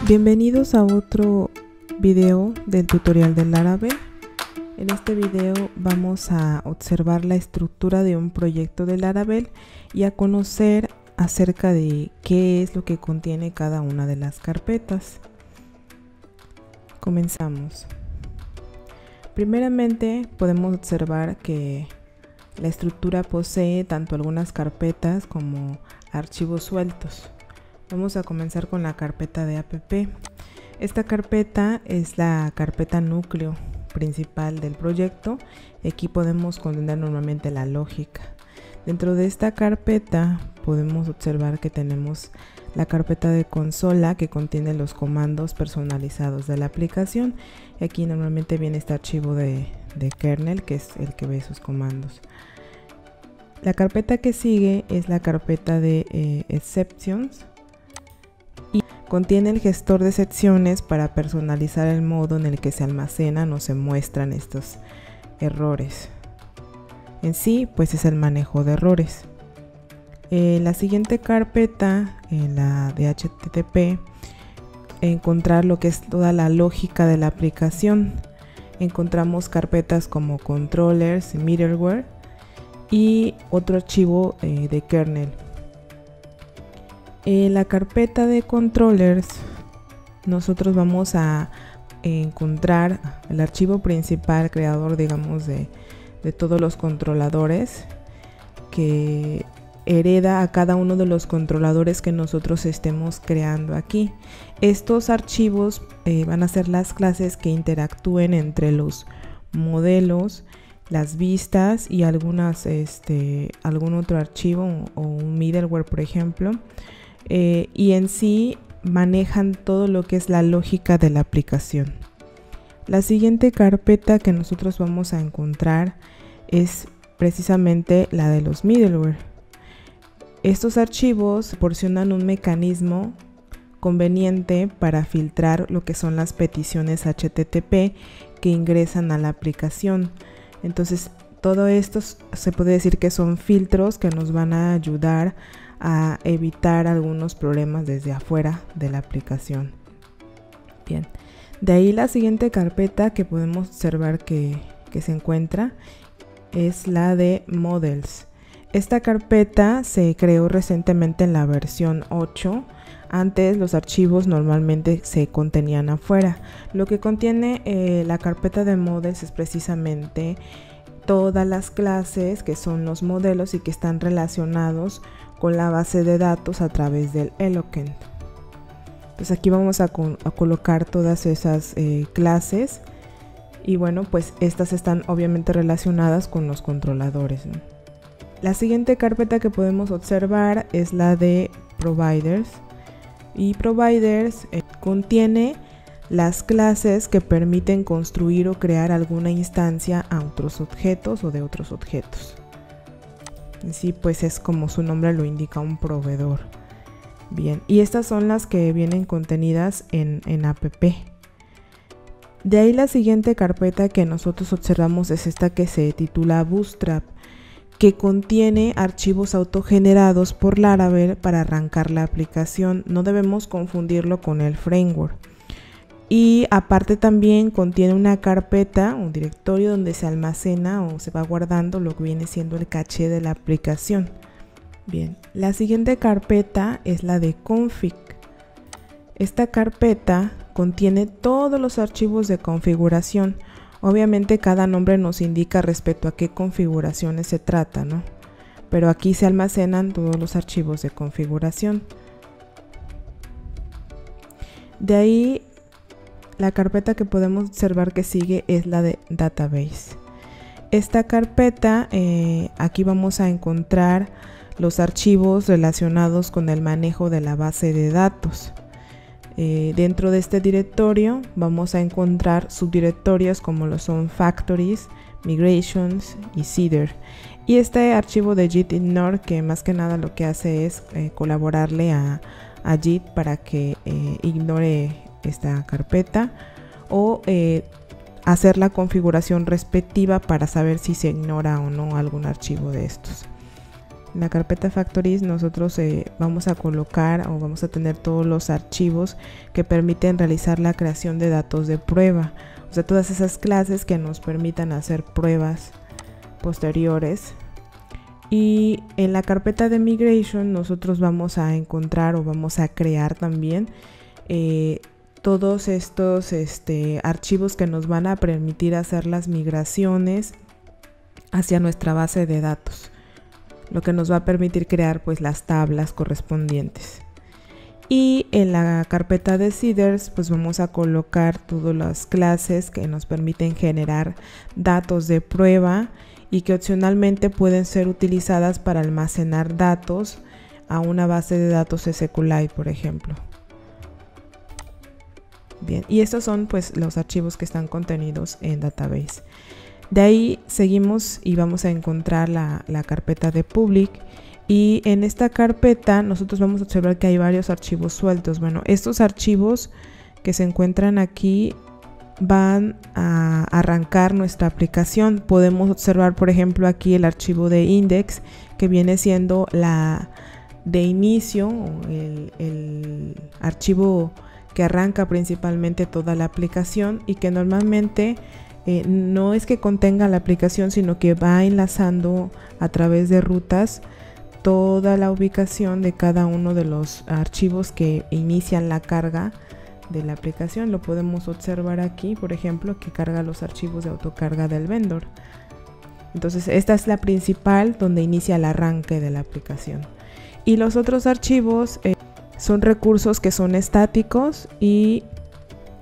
Bienvenidos a otro video del tutorial de Laravel. En este video vamos a observar la estructura de un proyecto de Laravel y a conocer acerca de qué es lo que contiene cada una de las carpetas. Comenzamos. Primeramente podemos observar que la estructura posee tanto algunas carpetas como archivos sueltos. Vamos a comenzar con la carpeta de app. Esta carpeta es la carpeta núcleo principal del proyecto. Aquí podemos contener normalmente la lógica. Dentro de esta carpeta podemos observar que tenemos la carpeta de consola que contiene los comandos personalizados de la aplicación. Y aquí normalmente viene este archivo de kernel, que es el que ve sus comandos. La carpeta que sigue es la carpeta de exceptions. Y contiene el gestor de secciones para personalizar el modo en el que se almacenan o se muestran estos errores. En sí, pues es el manejo de errores. La siguiente carpeta, la de HTTP, encontrar lo que es toda la lógica de la aplicación. Encontramos carpetas como controllers, middleware y otro archivo de kernel. En la carpeta de controllers nosotros vamos a encontrar el archivo principal creador, digamos, de todos los controladores, que hereda a cada uno de los controladores que nosotros estemos creando aquí. Estos archivos van a ser las clases que interactúen entre los modelos, las vistas y algún otro archivo o un middleware, por ejemplo. Y en sí manejan todo lo que es la lógica de la aplicación. La siguiente carpeta que nosotros vamos a encontrar es precisamente la de los middleware. Estos archivos proporcionan un mecanismo conveniente para filtrar lo que son las peticiones HTTP que ingresan a la aplicación. Entonces todo esto se puede decir que son filtros que nos van a ayudar a evitar algunos problemas desde afuera de la aplicación. Bien, de ahí la siguiente carpeta que podemos observar que se encuentra es la de models. Esta carpeta se creó recientemente en la versión 8. Antes los archivos normalmente se contenían afuera. Lo que contiene la carpeta de models es precisamente todas las clases que son los modelos y que están relacionados con la base de datos a través del Eloquent. Pues aquí vamos a colocar todas esas clases y bueno, pues estas están obviamente relacionadas con los controladores, ¿no? La siguiente carpeta que podemos observar es la de providers, y providers contiene las clases que permiten construir o crear alguna instancia a otros objetos o de otros objetos. Sí, pues es como su nombre lo indica, un proveedor. Bien, y estas son las que vienen contenidas en app. De ahí la siguiente carpeta que nosotros observamos es esta que se titula Bootstrap, que contiene archivos autogenerados por Laravel para arrancar la aplicación. No debemos confundirlo con el framework. Y aparte también contiene una carpeta, un directorio donde se almacena o se va guardando lo que viene siendo el caché de la aplicación. Bien, la siguiente carpeta es la de config. Esta carpeta contiene todos los archivos de configuración. Obviamente cada nombre nos indica respecto a qué configuraciones se trata, ¿no? Pero aquí se almacenan todos los archivos de configuración. De ahí la carpeta que podemos observar que sigue es la de database. Esta carpeta, aquí vamos a encontrar los archivos relacionados con el manejo de la base de datos. Dentro de este directorio vamos a encontrar subdirectorios como lo son factories, migrations y seeder. Y este archivo de git ignore, que más que nada lo que hace es colaborarle a git para que ignore esta carpeta o hacer la configuración respectiva para saber si se ignora o no algún archivo de estos. En la carpeta Factories nosotros vamos a colocar o vamos a tener todos los archivos que permiten realizar la creación de datos de prueba. O sea, todas esas clases que nos permitan hacer pruebas posteriores. Y en la carpeta de Migration nosotros vamos a encontrar o vamos a crear también todos estos archivos que nos van a permitir hacer las migraciones hacia nuestra base de datos, lo que nos va a permitir crear pues las tablas correspondientes. Y en la carpeta de Seeders pues vamos a colocar todas las clases que nos permiten generar datos de prueba y que opcionalmente pueden ser utilizadas para almacenar datos a una base de datos SQLite, por ejemplo. Bien, y estos son pues los archivos que están contenidos en Database. De ahí seguimos y vamos a encontrar la carpeta de Public, y en esta carpeta nosotros vamos a observar que hay varios archivos sueltos. Bueno, estos archivos que se encuentran aquí van a arrancar nuestra aplicación. Podemos observar, por ejemplo, aquí el archivo de index, que viene siendo la de inicio, el archivo que arranca principalmente toda la aplicación, y que normalmente no es que contenga la aplicación, sino que va enlazando a través de rutas toda la ubicación de cada uno de los archivos que inician la carga de la aplicación. Lo podemos observar aquí, por ejemplo, que carga los archivos de autocarga del vendor. Entonces esta es la principal, donde inicia el arranque de la aplicación. Y los otros archivos son recursos que son estáticos, y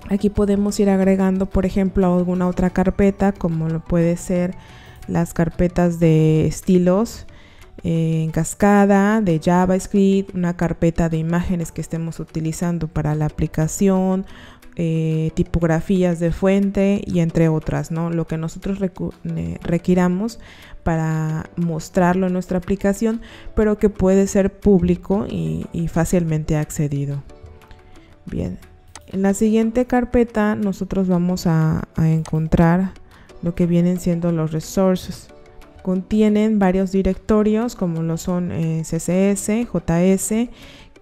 aquí podemos ir agregando, por ejemplo, alguna otra carpeta, como lo puede ser las carpetas de estilos en cascada, de JavaScript, una carpeta de imágenes que estemos utilizando para la aplicación, tipografías de fuente y entre otras, ¿no? Lo que nosotros requiramos para mostrarlo en nuestra aplicación, pero que puede ser público y fácilmente accedido. Bien, en la siguiente carpeta nosotros vamos a encontrar lo que vienen siendo los resources. Contienen varios directorios, como lo son CSS, JS,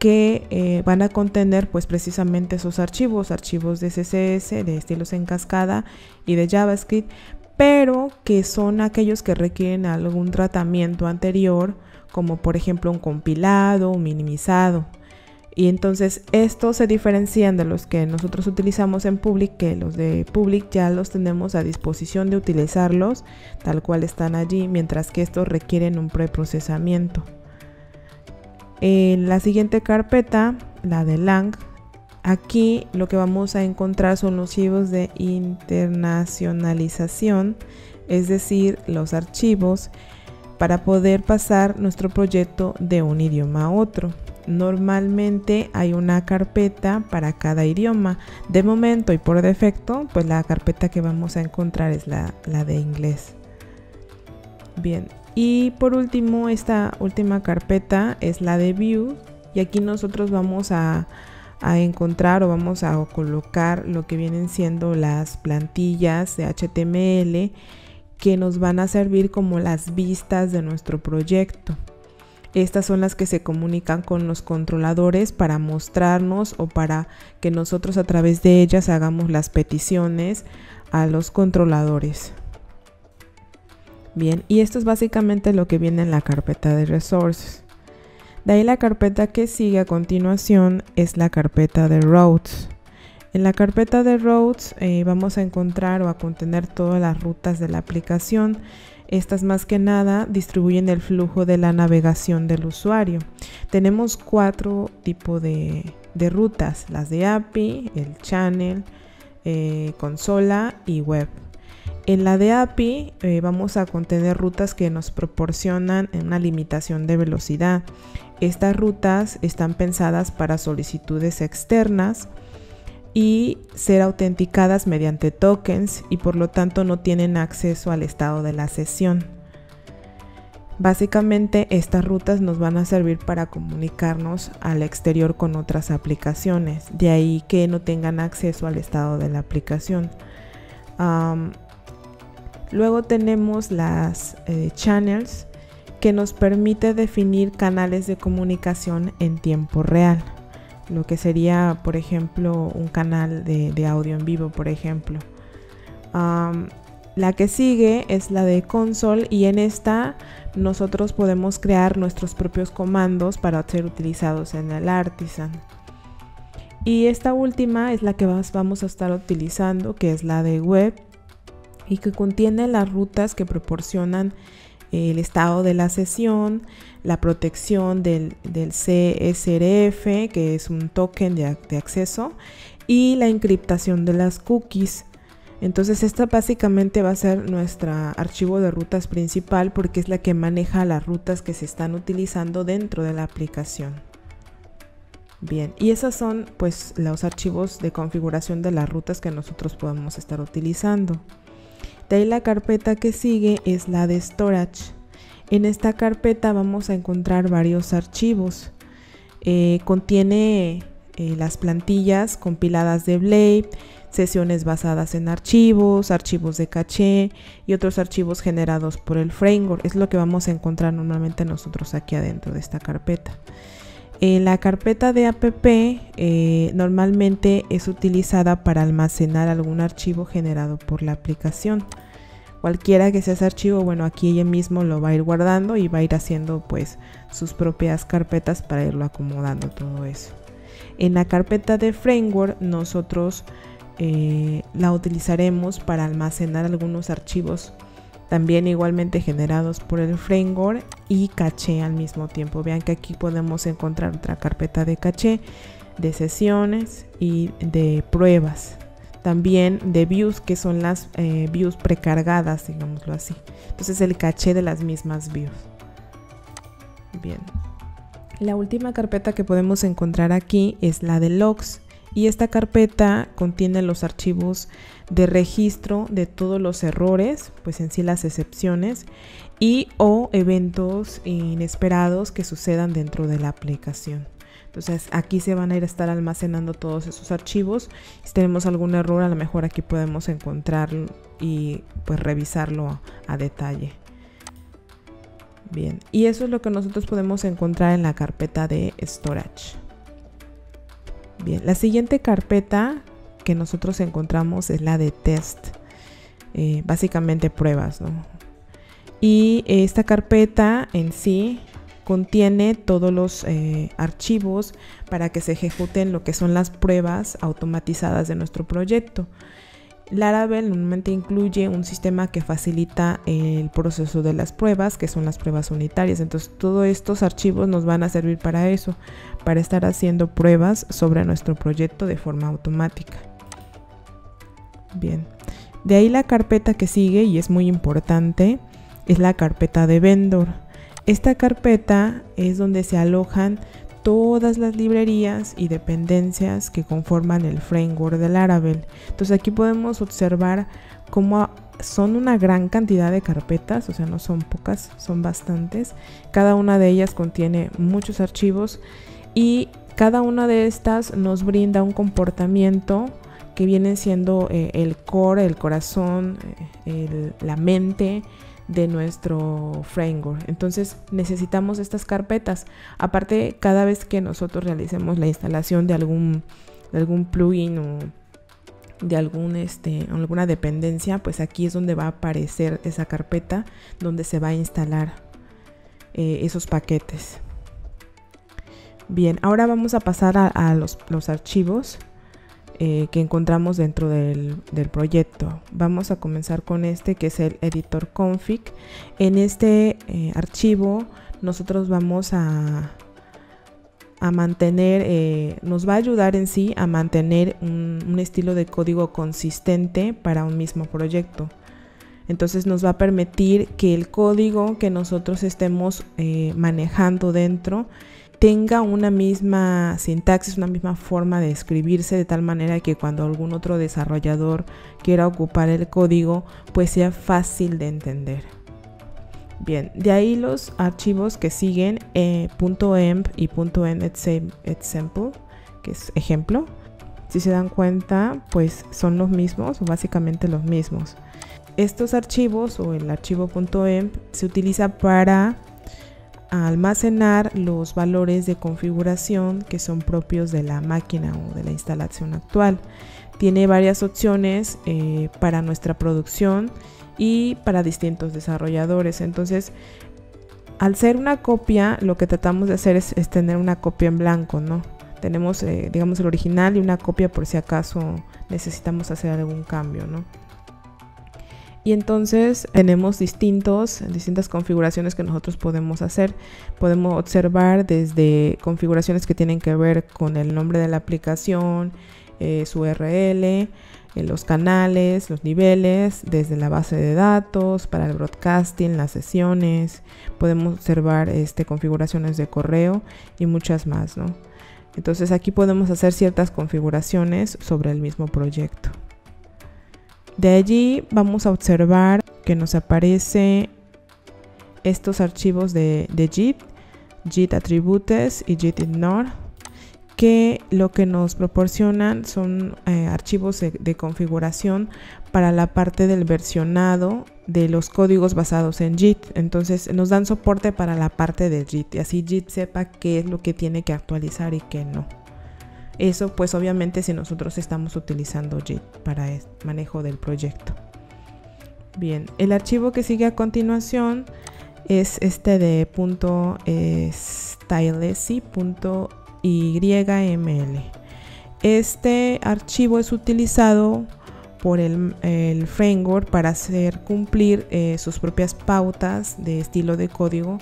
que van a contener pues precisamente esos archivos de CSS, de estilos en cascada y de JavaScript, pero que son aquellos que requieren algún tratamiento anterior, como por ejemplo un compilado, un minimizado. Y entonces estos se diferencian de los que nosotros utilizamos en Public, que los de Public ya los tenemos a disposición de utilizarlos tal cual están allí, mientras que estos requieren un preprocesamiento. En la siguiente carpeta, la de Lang, aquí lo que vamos a encontrar son los archivos de internacionalización, es decir, los archivos para poder pasar nuestro proyecto de un idioma a otro. Normalmente hay una carpeta para cada idioma. De momento y por defecto, pues la carpeta que vamos a encontrar es la de inglés. Bien, y por último, esta última carpeta es la de View, y aquí nosotros vamos a encontrar o vamos a colocar lo que vienen siendo las plantillas de HTML que nos van a servir como las vistas de nuestro proyecto. Estas son las que se comunican con los controladores para mostrarnos o para que nosotros a través de ellas hagamos las peticiones a los controladores. Bien, y esto es básicamente lo que viene en la carpeta de Resources. De ahí la carpeta que sigue a continuación es la carpeta de Routes. En la carpeta de Routes vamos a encontrar o a contener todas las rutas de la aplicación. Estas más que nada distribuyen el flujo de la navegación del usuario. Tenemos 4 tipos de rutas: las de API, el channel, consola y web. En la de API vamos a contener rutas que nos proporcionan una limitación de velocidad. Estas rutas están pensadas para solicitudes externas y ser autenticadas mediante tokens, y por lo tanto no tienen acceso al estado de la sesión. Básicamente estas rutas nos van a servir para comunicarnos al exterior con otras aplicaciones, de ahí que no tengan acceso al estado de la aplicación. Luego tenemos las channels, que nos permite definir canales de comunicación en tiempo real, lo que sería, por ejemplo, un canal de audio en vivo, por ejemplo. La que sigue es la de console, y en esta nosotros podemos crear nuestros propios comandos para ser utilizados en el Artisan. Y esta última es la que vamos a estar utilizando, que es la de web, y que contiene las rutas que proporcionan el estado de la sesión, la protección del CSRF, que es un token de acceso, y la encriptación de las cookies. Entonces esta básicamente va a ser nuestro archivo de rutas principal, porque es la que maneja las rutas que se están utilizando dentro de la aplicación. Bien, y esos son pues los archivos de configuración de las rutas que nosotros podemos estar utilizando. De ahí la carpeta que sigue es la de storage. En esta carpeta vamos a encontrar varios archivos. Contiene las plantillas compiladas de Blade, sesiones basadas en archivos, archivos de caché y otros archivos generados por el framework. Es lo que vamos a encontrar normalmente nosotros aquí adentro de esta carpeta. La carpeta de app normalmente es utilizada para almacenar algún archivo generado por la aplicación. Cualquiera que sea ese archivo, bueno, aquí ella mismo lo va a ir guardando y va a ir haciendo pues sus propias carpetas para irlo acomodando todo eso. En la carpeta de framework nosotros la utilizaremos para almacenar algunos archivos también igualmente generados por el framework y caché al mismo tiempo. Vean que aquí podemos encontrar otra carpeta de caché, de sesiones y de pruebas. También de views, que son las views precargadas, digámoslo así. Entonces el caché de las mismas views. Bien. La última carpeta que podemos encontrar aquí es la de logs. Y esta carpeta contiene los archivos de registro de todos los errores, pues en sí las excepciones, y o eventos inesperados que sucedan dentro de la aplicación. Entonces aquí se van a ir a estar almacenando todos esos archivos. Si tenemos algún error, a lo mejor aquí podemos encontrarlo y pues revisarlo a detalle. Bien, y eso es lo que nosotros podemos encontrar en la carpeta de storage. Bien, la siguiente carpeta que nosotros encontramos es la de test, básicamente pruebas, ¿no? Y esta carpeta en sí contiene todos los archivos para que se ejecuten lo que son las pruebas automatizadas de nuestro proyecto. Laravel normalmente incluye un sistema que facilita el proceso de las pruebas, que son las pruebas unitarias. Entonces todos estos archivos nos van a servir para eso, para estar haciendo pruebas sobre nuestro proyecto de forma automática. Bien, de ahí la carpeta que sigue, y es muy importante, es la carpeta de vendor. Esta carpeta es donde se alojan todas las librerías y dependencias que conforman el framework de Laravel. Entonces aquí podemos observar cómo son una gran cantidad de carpetas, o sea, no son pocas, son bastantes. Cada una de ellas contiene muchos archivos y cada una de estas nos brinda un comportamiento que viene siendo el core, el corazón, la mente de nuestro framework. Entonces necesitamos estas carpetas. Aparte, cada vez que nosotros realicemos la instalación de algún plugin o de alguna dependencia, pues aquí es donde va a aparecer esa carpeta donde se va a instalar esos paquetes. Bien, ahora vamos a pasar a los archivos que encontramos dentro del proyecto. Vamos a comenzar con este, que es el editor config. En este archivo nosotros vamos a mantener, nos va a ayudar en sí a mantener un estilo de código consistente para un mismo proyecto. Entonces nos va a permitir que el código que nosotros estemos manejando dentro tenga una misma sintaxis, una misma forma de escribirse, de tal manera que cuando algún otro desarrollador quiera ocupar el código, pues sea fácil de entender. Bien, de ahí los archivos que siguen, .env y .env_example, que es ejemplo. Si se dan cuenta, pues son los mismos, o básicamente los mismos. Estos archivos, o el archivo .env, se utiliza para almacenar los valores de configuración que son propios de la máquina o de la instalación actual. Tiene varias opciones para nuestra producción y para distintos desarrolladores. Entonces, al ser una copia, lo que tratamos de hacer es tener una copia en blanco, ¿no? Tenemos, digamos, el original y una copia por si acaso necesitamos hacer algún cambio, ¿no? Y entonces tenemos distintas configuraciones que nosotros podemos hacer. Podemos observar desde configuraciones que tienen que ver con el nombre de la aplicación, su URL, los canales, los niveles, desde la base de datos, para el broadcasting, las sesiones. Podemos observar configuraciones de correo y muchas más, ¿no? Entonces aquí podemos hacer ciertas configuraciones sobre el mismo proyecto. De allí vamos a observar que nos aparece estos archivos de JIT Attributes y JIT Ignore, que lo que nos proporcionan son archivos de configuración para la parte del versionado de los códigos basados en JIT. Entonces nos dan soporte para la parte de JIT y así JIT sepa qué es lo que tiene que actualizar y qué no. Eso pues obviamente si nosotros estamos utilizando JIT para el manejo del proyecto. Bien, el archivo que sigue a continuación es este de .stylesi.yml. Este archivo es utilizado por el framework para hacer cumplir sus propias pautas de estilo de código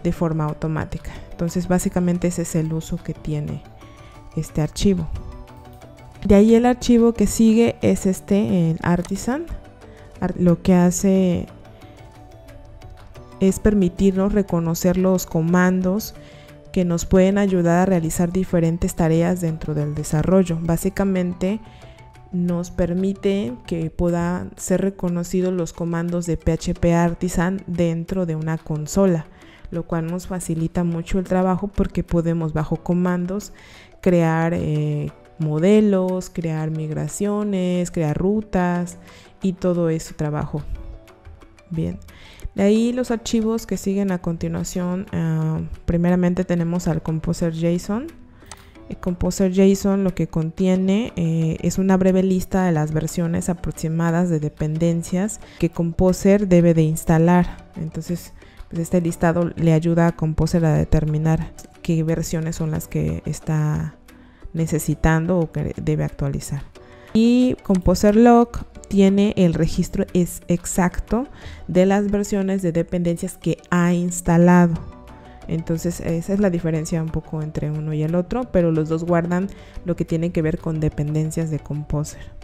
de forma automática. Entonces básicamente ese es el uso que tiene este archivo. De ahí el archivo que sigue es el Artisan. Lo que hace es permitirnos reconocer los comandos que nos pueden ayudar a realizar diferentes tareas dentro del desarrollo. Básicamente nos permite que puedan ser reconocidos los comandos de PHP Artisan dentro de una consola, lo cual nos facilita mucho el trabajo porque podemos bajo comandos crear modelos, crear migraciones, crear rutas y todo ese trabajo. Bien, de ahí los archivos que siguen a continuación, primeramente tenemos al Composer.json. El Composer.json lo que contiene es una breve lista de las versiones aproximadas de dependencias que Composer debe de instalar. Entonces, pues este listado le ayuda a Composer a determinar qué versiones son las que está necesitando o que debe actualizar. Y Composer Log tiene el registro exacto de las versiones de dependencias que ha instalado. Entonces esa es la diferencia un poco entre uno y el otro, pero los dos guardan lo que tiene que ver con dependencias de Composer.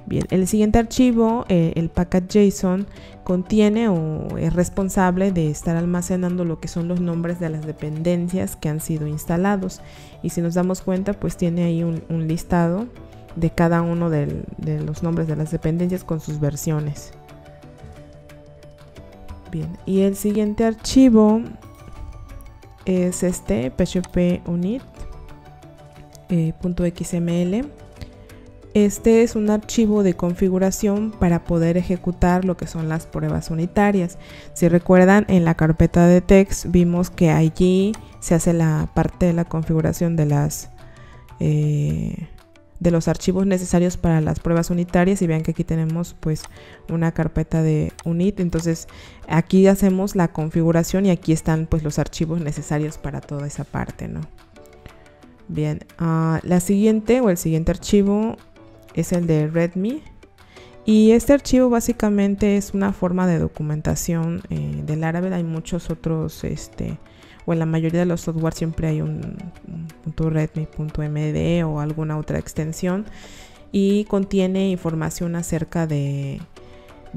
Bien, el siguiente archivo, el package.json, contiene o es responsable de estar almacenando lo que son los nombres de las dependencias que han sido instalados. Y si nos damos cuenta, pues tiene ahí un listado de cada uno de los nombres de las dependencias con sus versiones. Bien, y el siguiente archivo es php unit.xml. Este es un archivo de configuración para poder ejecutar lo que son las pruebas unitarias. Si recuerdan, en la carpeta de text vimos que allí se hace la parte de la configuración de los archivos necesarios para las pruebas unitarias, y vean que aquí tenemos pues una carpeta de unit. Entonces aquí hacemos la configuración y aquí están pues los archivos necesarios para toda esa parte, ¿no? Bien, el siguiente archivo es el de README, y este archivo básicamente es una forma de documentación del Laravel. Hay muchos otros, o en la mayoría de los software siempre hay un .readme.md o alguna otra extensión, y contiene información acerca de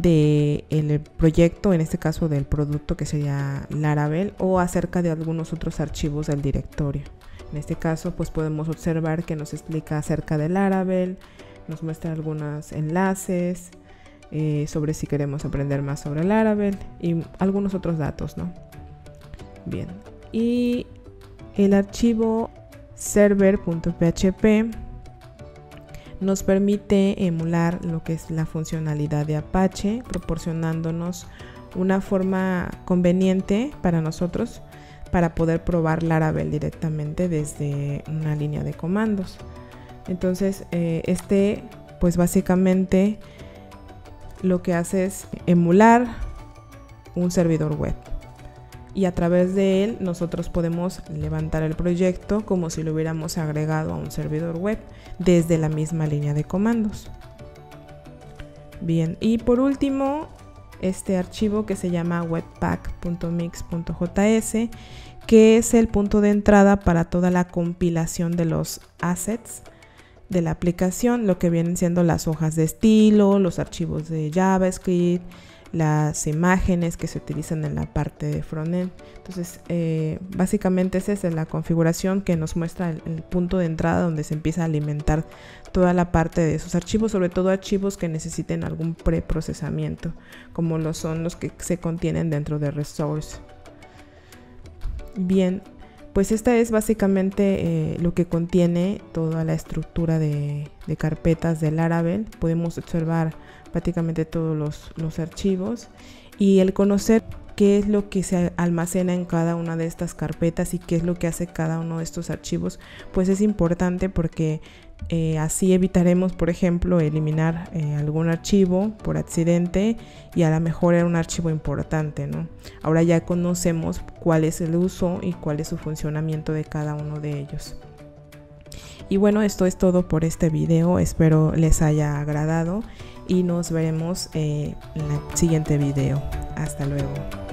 el proyecto, en este caso del producto que sería Laravel, o acerca de algunos otros archivos del directorio. En este caso pues podemos observar que nos explica acerca de Laravel, nos muestra algunos enlaces sobre si queremos aprender más sobre Laravel y algunos otros datos, ¿no? Bien, y el archivo server.php nos permite emular lo que es la funcionalidad de Apache, proporcionándonos una forma conveniente para nosotros para poder probar Laravel directamente desde una línea de comandos. Entonces pues básicamente lo que hace es emular un servidor web, y a través de él nosotros podemos levantar el proyecto como si lo hubiéramos agregado a un servidor web desde la misma línea de comandos. Bien, y por último, este archivo que se llama webpack.mix.js, que es el punto de entrada para toda la compilación de los assets de la aplicación, lo que vienen siendo las hojas de estilo, los archivos de JavaScript, las imágenes que se utilizan en la parte de frontend. Entonces básicamente esa es la configuración que nos muestra el punto de entrada donde se empieza a alimentar toda la parte de esos archivos, sobre todo archivos que necesiten algún preprocesamiento, como lo son los que se contienen dentro de resource. Bien, pues esta es básicamente lo que contiene toda la estructura de carpetas de Laravel. Podemos observar prácticamente todos los archivos, y el conocer qué es lo que se almacena en cada una de estas carpetas y qué es lo que hace cada uno de estos archivos, pues es importante, porque así evitaremos, por ejemplo, eliminar algún archivo por accidente, y a lo mejor era un archivo importante, ¿no? Ahora ya conocemos cuál es el uso y cuál es su funcionamiento de cada uno de ellos. Y bueno, esto es todo por este video, espero les haya agradado y nos veremos en el siguiente video. Hasta luego.